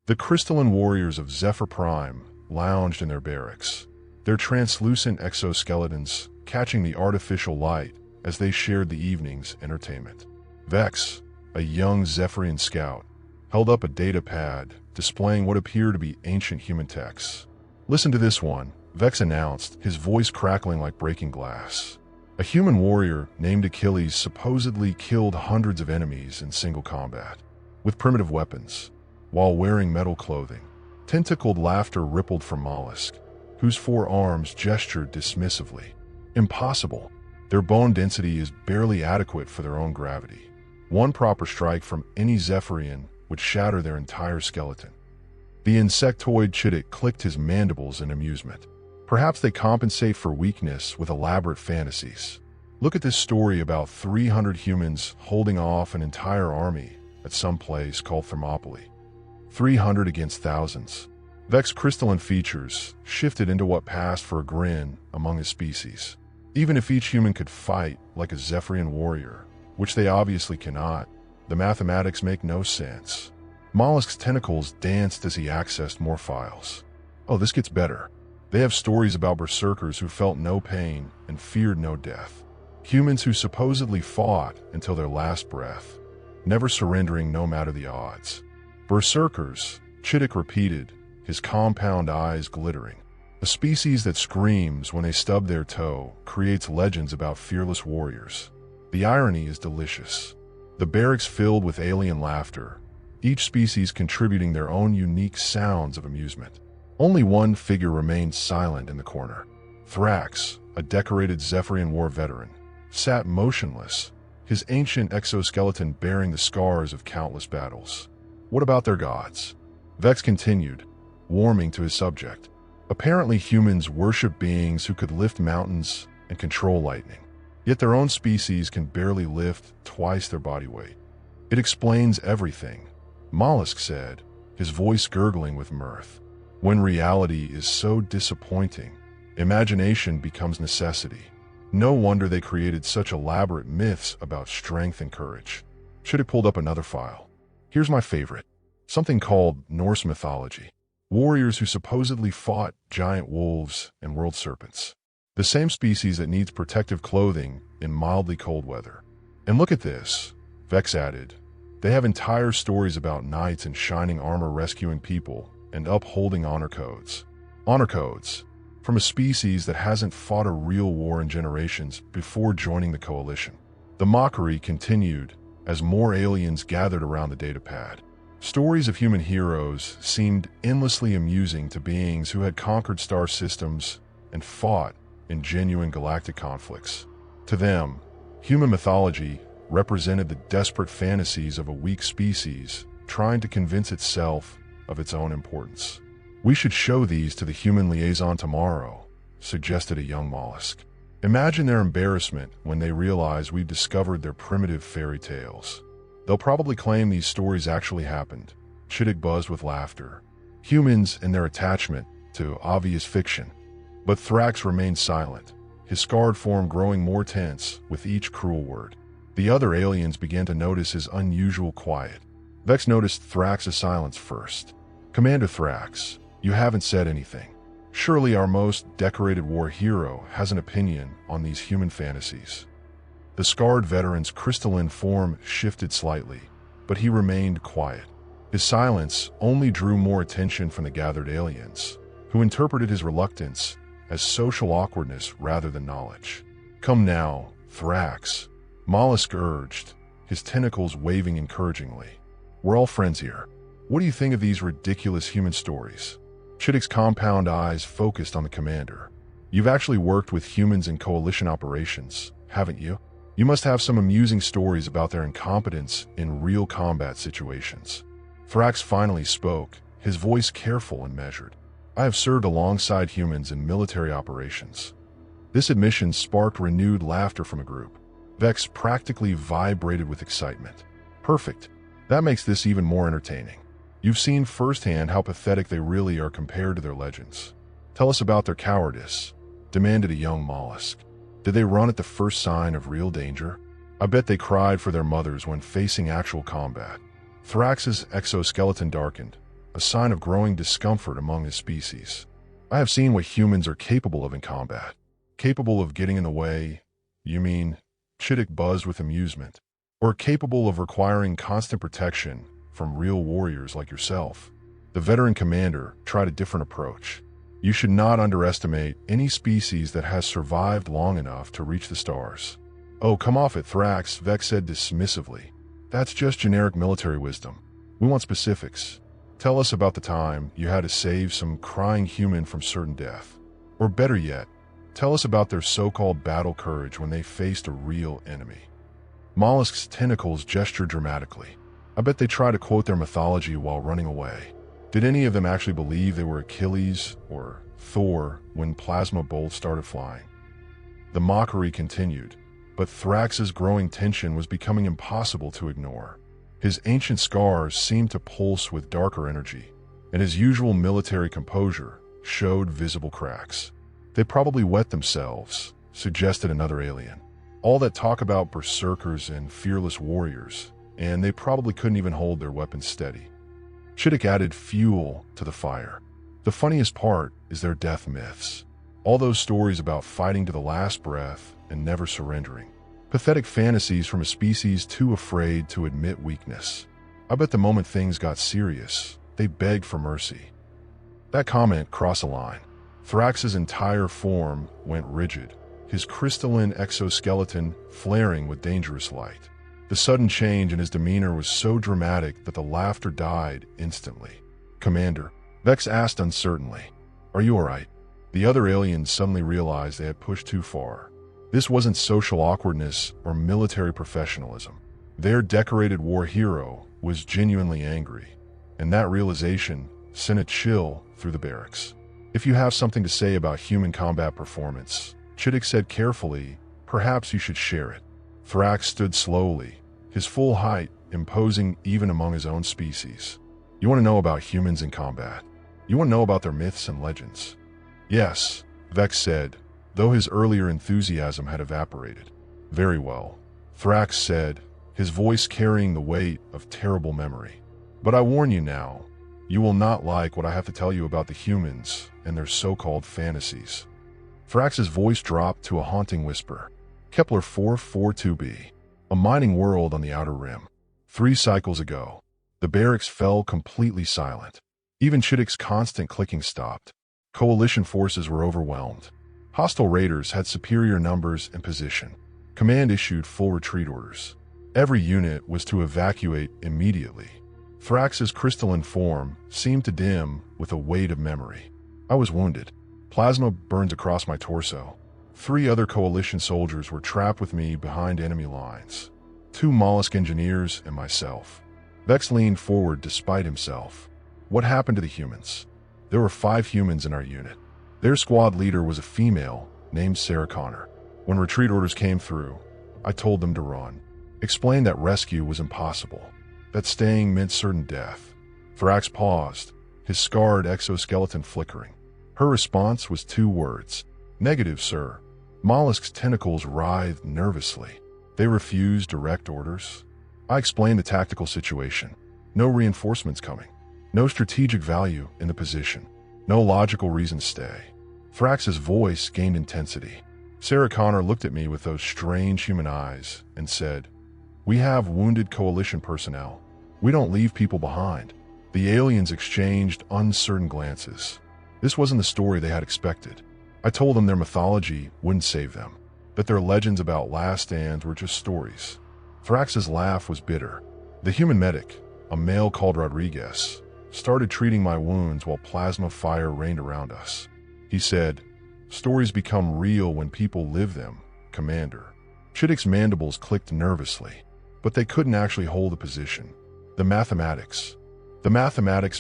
The crystalline warriors of Zephyr Prime lounged in their barracks, their translucent exoskeletons catching the artificial light as they shared the evening's entertainment. Vex, a young Zephyrian scout, held up a data pad displaying what appeared to be ancient human texts. "Listen to this one," Vex announced, his voice crackling like breaking glass. A human warrior named Achilles supposedly killed hundreds of enemies in single combat, with primitive weapons, while wearing metal clothing. Tentacled laughter rippled from Mollusk, whose 4 arms gestured dismissively. "Impossible. Their bone density is barely adequate for their own gravity. One proper strike from any Zephyrian would shatter their entire skeleton." The insectoid Chittick clicked his mandibles in amusement. Perhaps they compensate for weakness with elaborate fantasies. Look at this story about 300 humans holding off an entire army at some place called Thermopylae. 300 against thousands. Vex's crystalline features shifted into what passed for a grin among his species. Even if each human could fight like a Zephyrian warrior, which they obviously cannot, the mathematics make no sense. Mollusk's tentacles danced as he accessed more files. "Oh, this gets better. They have stories about berserkers who felt no pain and feared no death. Humans who supposedly fought until their last breath, never surrendering no matter the odds." "Berserkers," Chittick repeated, his compound eyes glittering. "A species that screams when they stub their toe creates legends about fearless warriors." The irony is delicious. The barracks filled with alien laughter, each species contributing their own unique sounds of amusement. Only one figure remained silent in the corner. Thrax, a decorated Zephyrian war veteran, sat motionless, his ancient exoskeleton bearing the scars of countless battles. "What about their gods?" Vex continued, warming to his subject. "Apparently humans worship beings who could lift mountains and control lightning. Yet their own species can barely lift twice their body weight." "It explains everything," Mollusk said, his voice gurgling with mirth. "When reality is so disappointing, imagination becomes necessity. No wonder they created such elaborate myths about strength and courage." Chittick pulled up another file. "Here's my favorite. Something called Norse mythology. Warriors who supposedly fought giant wolves and world serpents. The same species that needs protective clothing in mildly cold weather. And look at this," Vex added. "They have entire stories about knights in shining armor rescuing people and upholding honor codes." Honor codes, from a species that hasn't fought a real war in generations before joining the coalition. The mockery continued as more aliens gathered around the datapad. Stories of human heroes seemed endlessly amusing to beings who had conquered star systems and fought in genuine galactic conflicts. To them, human mythology represented the desperate fantasies of a weak species trying to convince itself of its own importance. "We should show these to the human liaison tomorrow," suggested a young mollusk. "Imagine their embarrassment when they realize we've discovered their primitive fairy tales. They'll probably claim these stories actually happened." Chittick buzzed with laughter. Humans and their attachment to obvious fiction. But Thrax remained silent, his scarred form growing more tense with each cruel word. The other aliens began to notice his unusual quiet. Vex noticed Thrax's silence first. "Commander Thrax, you haven't said anything. Surely our most decorated war hero has an opinion on these human fantasies." The scarred veteran's crystalline form shifted slightly, but he remained quiet. His silence only drew more attention from the gathered aliens, who interpreted his reluctance as social awkwardness rather than knowledge. "Come now, Thrax," Mollusk urged, his tentacles waving encouragingly. "We're all friends here. What do you think of these ridiculous human stories?" Chittick's compound eyes focused on the commander. "You've actually worked with humans in coalition operations, haven't you? You must have some amusing stories about their incompetence in real combat situations." Thrax finally spoke, his voice careful and measured. "I have served alongside humans in military operations." This admission sparked renewed laughter from a group. Vex practically vibrated with excitement. "Perfect. That makes this even more entertaining. You've seen firsthand how pathetic they really are compared to their legends. Tell us about their cowardice," demanded a young mollusk. "Did they run at the first sign of real danger? I bet they cried for their mothers when facing actual combat." Thrax's exoskeleton darkened, a sign of growing discomfort among his species. I have seen what humans are capable of in combat. Capable of getting in the way? You mean? Chittick buzzed with amusement. Or capable of requiring constant protection from real warriors like yourself? The veteran commander tried a different approach. You should not underestimate any species that has survived long enough to reach the stars. Oh, come off it, Thrax, Vex said dismissively. That's just generic military wisdom. We want specifics. Tell us about the time you had to save some crying human from certain death. Or better yet, tell us about their so-called battle courage when they faced a real enemy. Mollusk's tentacles gestured dramatically. I bet they tried to quote their mythology while running away. Did any of them actually believe they were Achilles or Thor when plasma bolts started flying? The mockery continued, but Thrax's growing tension was becoming impossible to ignore. His ancient scars seemed to pulse with darker energy, and his usual military composure showed visible cracks. They probably wet themselves, suggested another alien. All that talk about berserkers and fearless warriors, and they probably couldn't even hold their weapons steady. Chittick added fuel to the fire. The funniest part is their death myths. All those stories about fighting to the last breath and never surrendering. Pathetic fantasies from a species too afraid to admit weakness. I bet the moment things got serious, they begged for mercy. That comment crossed a line. Thrax's entire form went rigid, his crystalline exoskeleton flaring with dangerous light. The sudden change in his demeanor was so dramatic that the laughter died instantly. Commander, Vex asked uncertainly, are you all right? The other aliens suddenly realized they had pushed too far. This wasn't social awkwardness or military professionalism. Their decorated war hero was genuinely angry, and that realization sent a chill through the barracks. If you have something to say about human combat performance, Chittick said carefully, perhaps you should share it. Thrax stood slowly, his full height imposing even among his own species. You want to know about humans in combat? You want to know about their myths and legends? Yes, Vex said, though his earlier enthusiasm had evaporated. Very well, Thrax said, his voice carrying the weight of terrible memory. But I warn you now, you will not like what I have to tell you about the humans and their so-called fantasies. Thrax's voice dropped to a haunting whisper. Kepler 442b, a mining world on the Outer Rim. 3 cycles ago, the barracks fell completely silent. Even Chittick's constant clicking stopped. Coalition forces were overwhelmed. Hostile raiders had superior numbers and position. Command issued full retreat orders. Every unit was to evacuate immediately. Thrax's crystalline form seemed to dim with a weight of memory. I was wounded. Plasma burned across my torso. 3 other coalition soldiers were trapped with me behind enemy lines. 2 mollusk engineers and myself. Vex leaned forward despite himself. What happened to the humans? There were 5 humans in our unit. Their squad leader was a female named Sarah Connor. When retreat orders came through, I told them to run. Explained that rescue was impossible, that staying meant certain death. Thrax paused, his scarred exoskeleton flickering. Her response was 2 words. Negative, sir. Mollusk's tentacles writhed nervously. They refused direct orders. I explained the tactical situation. No reinforcements coming. No strategic value in the position. No logical reason to stay. Thrax's voice gained intensity. Sarah Connor looked at me with those strange human eyes and said, we have wounded coalition personnel. We don't leave people behind. The aliens exchanged uncertain glances. This wasn't the story they had expected. I told them their mythology wouldn't save them, that their legends about last stands were just stories. Thrax's laugh was bitter. The human medic, a male called Rodriguez, started treating my wounds while plasma fire rained around us. He said, stories become real when people live them, Commander. Chittick's mandibles clicked nervously, but they couldn't actually hold a position. The mathematics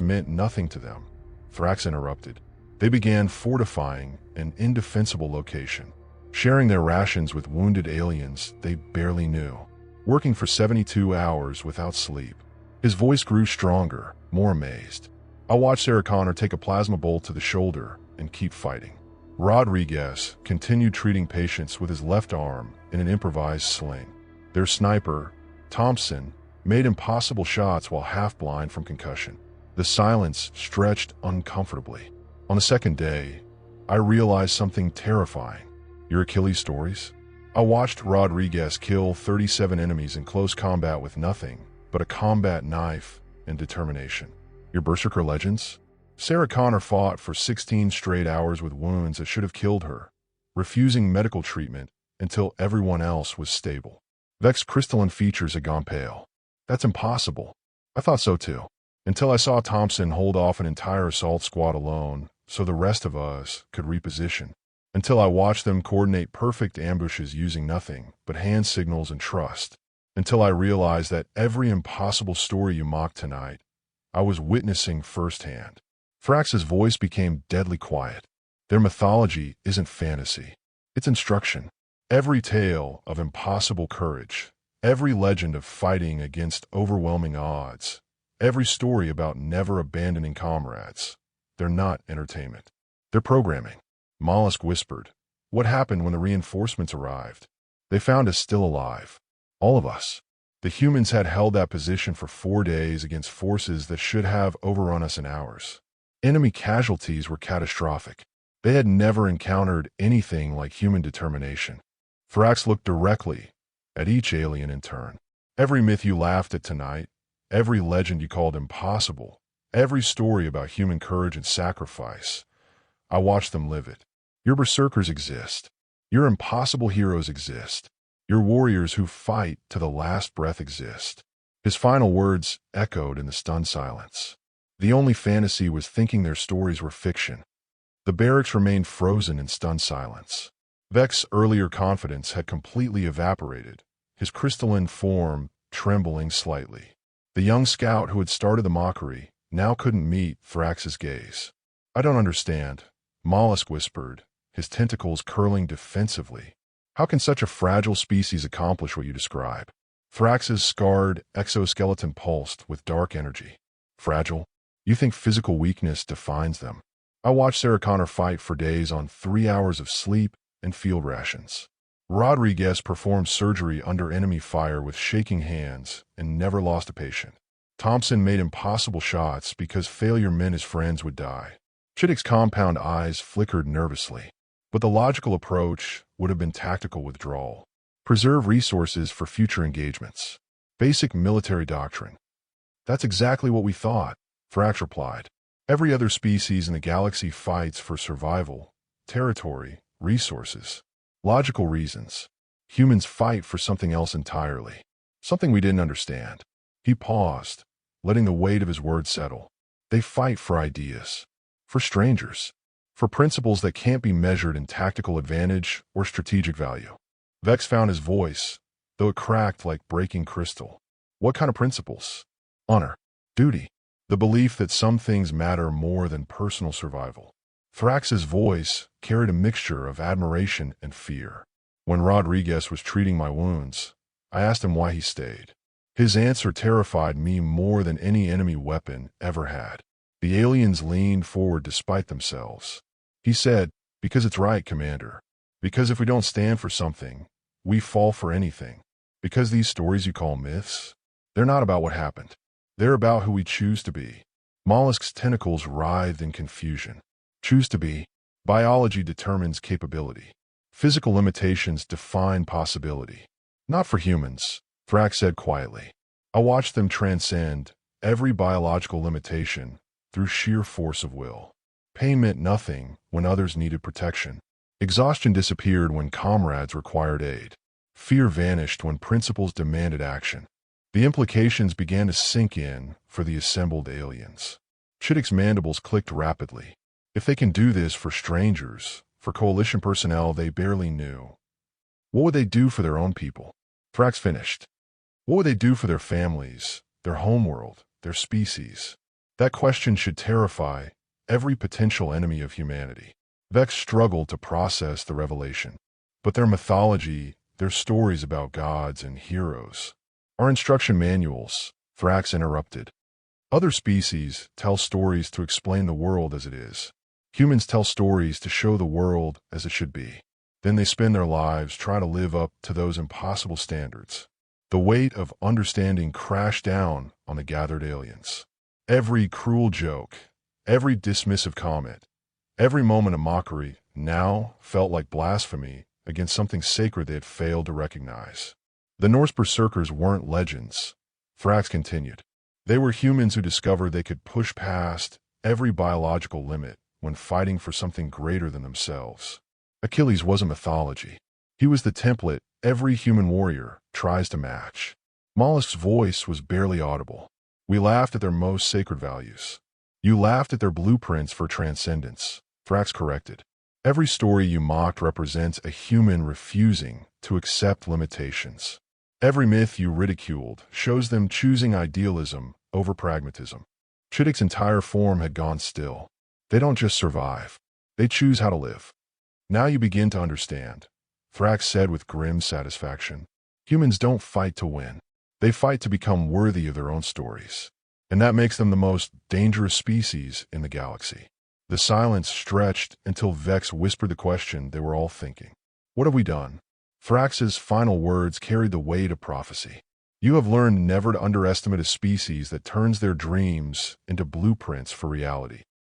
meant nothing to them. Thrax interrupted. They began fortifying an indefensible location, sharing their rations with wounded aliens they barely knew, working for 72 hours without sleep. His voice grew stronger, more amazed. I watched Sarah Connor take a plasma bolt to the shoulder and keep fighting. Rodriguez continued treating patients with his left arm in an improvised sling. Their sniper, Thompson, made impossible shots while half-blind from concussion. The silence stretched uncomfortably. On the second day, I realized something terrifying. Your Achilles stories? I watched Rodriguez kill 37 enemies in close combat with nothing but a combat knife and determination. Your Berserker legends? Sarah Connor fought for 16 straight hours with wounds that should have killed her, refusing medical treatment until everyone else was stable. Vex's crystalline features had gone pale. That's impossible. I thought so too. Until I saw Thompson hold off an entire assault squad alone so the rest of us could reposition. Until I watched them coordinate perfect ambushes using nothing but hand signals and trust. Until I realized that every impossible story you mocked tonight, I was witnessing firsthand. Thrax's voice became deadly quiet. Their mythology isn't fantasy. It's instruction. Every tale of impossible courage, every legend of fighting against overwhelming odds, every story about never abandoning comrades, they're not entertainment. They're programming. Mollusk whispered. What happened when the reinforcements arrived? They found us still alive. All of us. The humans had held that position for 4 days against forces that should have overrun us in hours. Enemy casualties were catastrophic. They had never encountered anything like human determination. Thrax looked directly at each alien in turn. Every myth you laughed at tonight, every legend you called impossible, every story about human courage and sacrifice, I watched them live it. Your berserkers exist. Your impossible heroes exist. Your warriors who fight to the last breath exist. His final words echoed in the stunned silence. The only fantasy was thinking their stories were fiction. The barracks remained frozen in stunned silence. Vex's earlier confidence had completely evaporated, his crystalline form trembling slightly. The young scout who had started the mockery now couldn't meet Thrax's gaze. I don't understand, Mollusk whispered, his tentacles curling defensively. How can such a fragile species accomplish what you describe? Thrax's scarred exoskeleton pulsed with dark energy. Fragile? You think physical weakness defines them? I watched Sarah Connor fight for days on 3 hours of sleep and field rations. Rodriguez performed surgery under enemy fire with shaking hands and never lost a patient. Thompson made impossible shots because failure meant his friends would die. Chittick's compound eyes flickered nervously. But the logical approach would have been tactical withdrawal. Preserve resources for future engagements. Basic military doctrine. That's exactly what we thought, Thrax replied. Every other species in the galaxy fights for survival, territory, resources. Logical reasons. Humans fight for something else entirely. Something we didn't understand. He paused, letting the weight of his words settle. They fight for ideas. For strangers. For principles that can't be measured in tactical advantage or strategic value. Vex found his voice, though it cracked like breaking crystal. What kind of principles? Honor. Duty. The belief that some things matter more than personal survival. Thrax's voice carried a mixture of admiration and fear. When Rodriguez was treating my wounds, I asked him why he stayed. His answer terrified me more than any enemy weapon ever had. The aliens leaned forward despite themselves. He said, because it's right, Commander. Because if we don't stand for something, we fall for anything. Because these stories you call myths, they're not about what happened. They're about who we choose to be. Mollusk's tentacles writhed in confusion. Choose to be. Biology determines capability. Physical limitations define possibility. Not for humans, Thrax said quietly. I watched them transcend every biological limitation through sheer force of will. Pain meant nothing when others needed protection. Exhaustion disappeared when comrades required aid. Fear vanished when principles demanded action. The implications began to sink in for the assembled aliens. Chittick's mandibles clicked rapidly. If they can do this for strangers, for coalition personnel they barely knew, what would they do for their own people? Thrax finished. What would they do for their families, their homeworld, their species? That question should terrify every potential enemy of humanity. Vex struggled to process the revelation. But their mythology, their stories about gods and heroes, are instruction manuals, Thrax interrupted. Other species tell stories to explain the world as it is. Humans tell stories to show the world as it should be. Then they spend their lives trying to live up to those impossible standards. The weight of understanding crashed down on the gathered aliens. Every cruel joke, every dismissive comment, every moment of mockery now felt like blasphemy against something sacred they had failed to recognize. The Norse berserkers weren't legends, Thrax continued. They were humans who discovered they could push past every biological limit when fighting for something greater than themselves. Achilles wasn't mythology. He was the template every human warrior tries to match. Mollusk's voice was barely audible. We laughed at their most sacred values. You laughed at their blueprints for transcendence, Thrax corrected. Every story you mocked represents a human refusing to accept limitations. Every myth you ridiculed shows them choosing idealism over pragmatism. Chittic's entire form had gone still. They don't just survive. They choose how to live. Now you begin to understand, Thrax said with grim satisfaction. Humans don't fight to win. They fight to become worthy of their own stories. And that makes them the most dangerous species in the galaxy. The silence stretched until Vex whispered the question they were all thinking. What have we done? Thrax's final words carried the weight of prophecy. You have learned never to underestimate a species that turns their dreams into blueprints for reality.